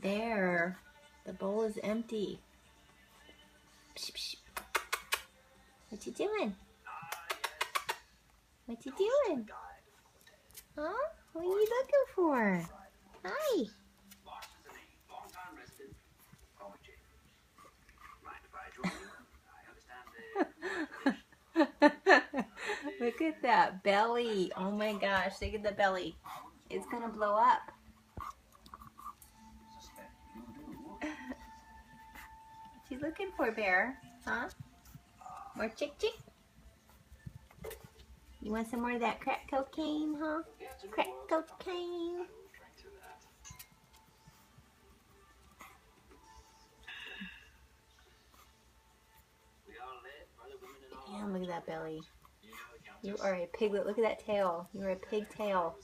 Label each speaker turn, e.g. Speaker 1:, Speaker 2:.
Speaker 1: Bear, the bowl is empty. Psh, psh. What you doing? What you doing? Huh? What are you looking for? Hi. Look at that belly. Oh my gosh, look at the belly. It's gonna blow up. What you looking for, Bear? Huh? More chick chick? You want some more of that crack cocaine, huh? Crack cocaine. Damn, look at that belly. You are a piglet. Look at that tail. You are a pigtail.